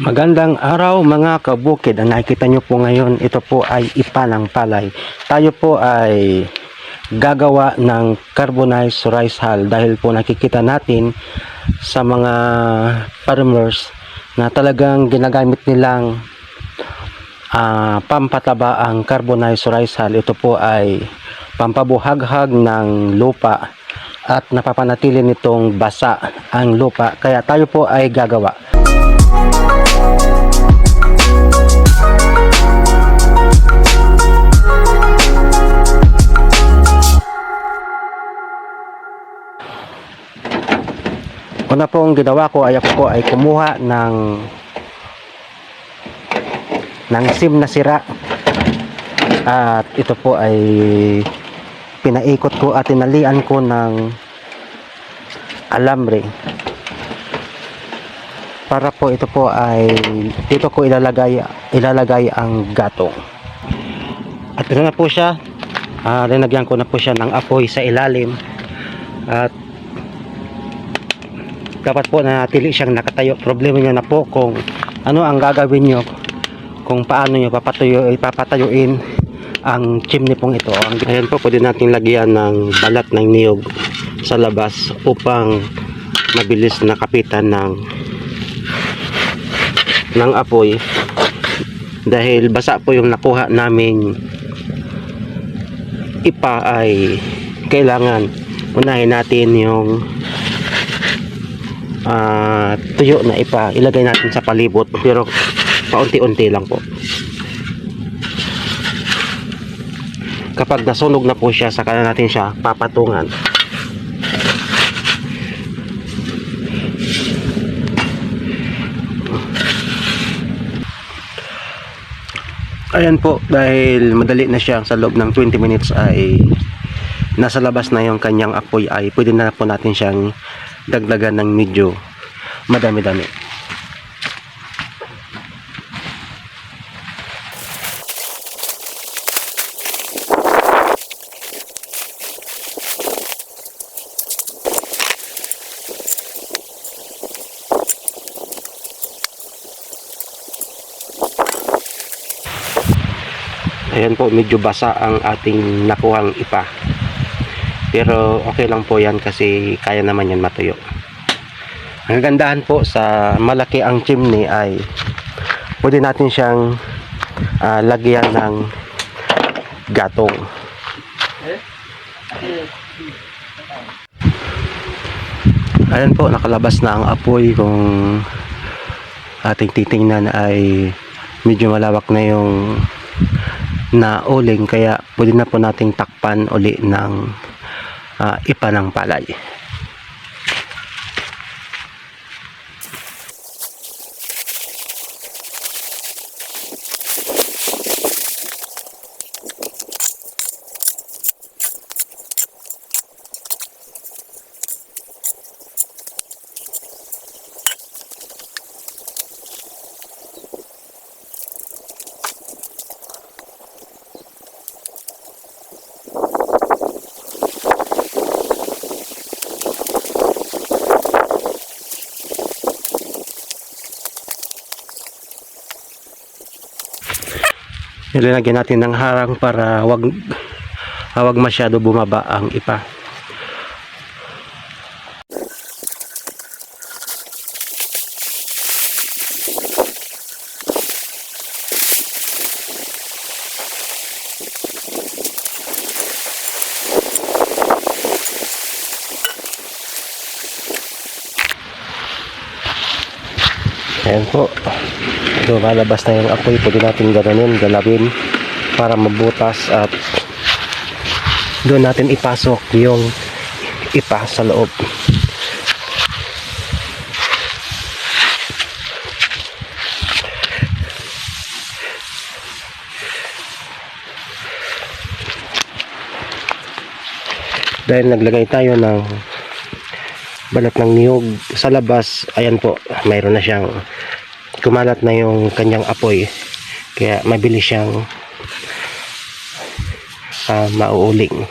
Magandang araw mga kabukid. Ang nakikita nyo po ngayon, ito po ay ipa ng palay. Tayo po ay gagawa ng carbonized rice hull dahil po nakikita natin sa mga farmers na talagang ginagamit nilang pampataba ang carbonized rice hull. Ito po ay pampabuhaghag ng lupa at napapanatili nitong basa ang lupa. Kaya tayo po ay gagawa. Una po ang ginawa ko ay ako po ay kumuha ng SIM na sira at ito po ay pinaikot ko at tinalian ko ng alambre para po ito po ay dito ko ilalagay ang gatong. At ito na po siya, linagyan ko na po siya ng apoy sa ilalim at dapat po natili siyang nakatayo. Problema nyo na po kung ano ang gagawin nyo, kung paano nyo papatayuin ang chimney pong ito. Ayan po, pwede natin lagyan ng balat ng niyog sa labas upang mabilis nakapitan ng apoy, dahil basa po yung nakuha naming ipa. Ay kailangan unahin natin yung tuyo na ipa, ilagay natin sa palibot, pero paunti-unti lang po. Kapag nasunog na po siya, saka na natin siya papatungan. Ayan po, dahil madali na siya, sa loob ng 20 minutes ay nasa labas na yung kanyang apoy, ay pwede na po natin siyang dagdagan ng medyo madami-dami. Ayan po, medyo basa ang ating nakuhang ipa, pero okay lang po yan kasi kaya naman yan matuyo. Ang kagandahan po sa malaki ang chimney ay pwede natin siyang lagyan ng gatong. Ayan po, nakalabas na ang apoy. Kung ating titingnan ay medyo malawak na yung nauling, kaya pwede na po nating takpan uli ng ipa ng palay. Ilalagyan natin ng harang para wag masyado bumaba ang ipa. Ayan po, lumalabas na yung apoy. Pwede natin galawin para mabutas at doon natin ipasok yung ipa sa loob. Dahil naglagay tayo ng balat ng niyog sa labas, ayan po, mayroon na siyang kumalat na yung kanyang apoy, kaya mabilis siyang mauuling.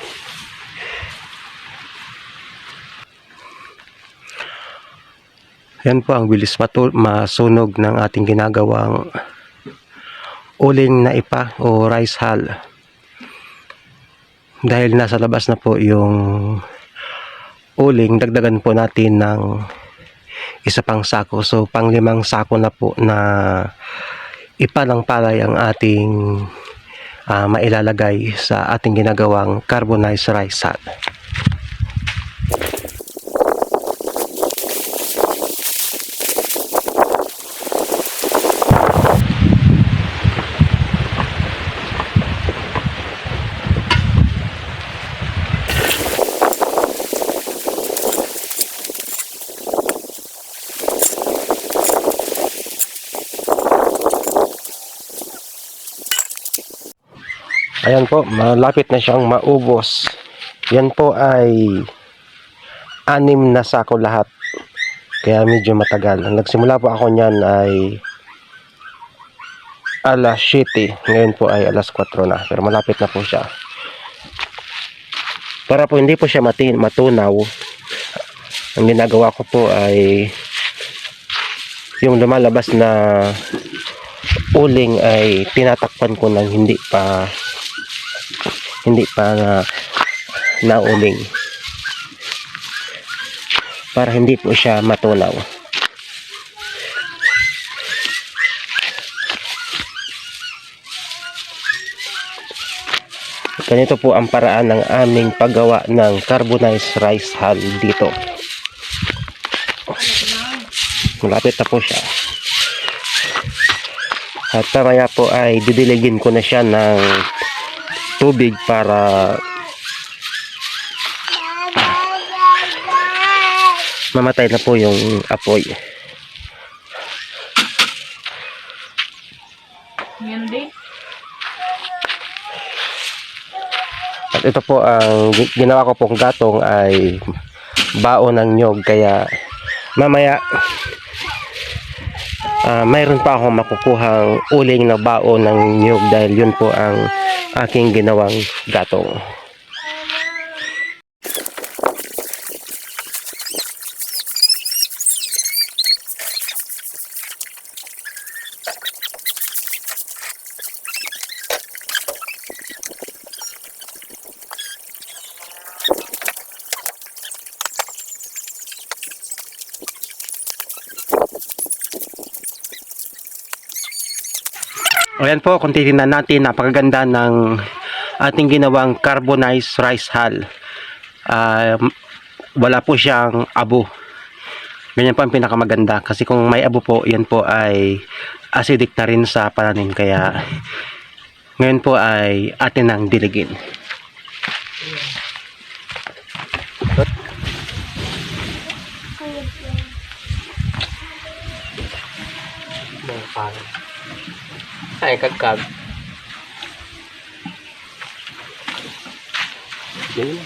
Yan po ang bilis masunog ng ating ginagawang uling na ipa o rice hull. Dahil nasa labas na po yung uling, dagdagan po natin ng isa pang sako. So pang 5 sako na po na ipa ng palay ang ating mailalagay sa ating ginagawang carbonized rice hull. Ayan po, malapit na siyang maubos. Yan po ay 6 na sako lahat. Kaya medyo matagal. Nagsimula po ako niyan ay alas 7. Ngayon po ay alas 4 na. Pero malapit na po siya. Para po hindi po siya matunaw, ang ginagawa ko po ay yung lumalabas na uling ay tinatakpan ko ng hindi pa nauling para hindi po siya matunaw. Ganito po ang paraan ng aming paggawa ng carbonized rice hull dito. Malapit na po siya. At mamaya po ay didiligin ko na siya ng tubig para mamatay na po yung apoy. At ito po ang ginawa ko pong gatong ay baon ng nyog, kaya mamaya mayroon pa akong makukuhang uling na baon ng nyog dahil yun po ang aking ginawang gatong. Ayan po, kung titignan natin, napakaganda ng ating ginawang carbonized rice hull. Wala po siyang abo. Ganyan po ang pinakamaganda. Kasi kung may abo po, yan po ay acidic na rin sa pananim. Kaya ngayon po ay atin ang diligin. Ay, kagkag. Ganyan.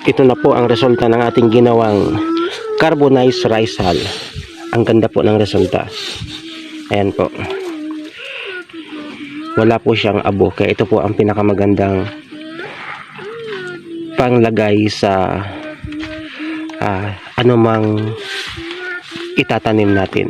Ito na po ang resulta ng ating ginawang carbonized rice hull. Ang ganda po ng resulta. Ayan po. Wala po siyang abo. Kaya ito po ang pinakamagandang panglagay sa anumang itatanim natin.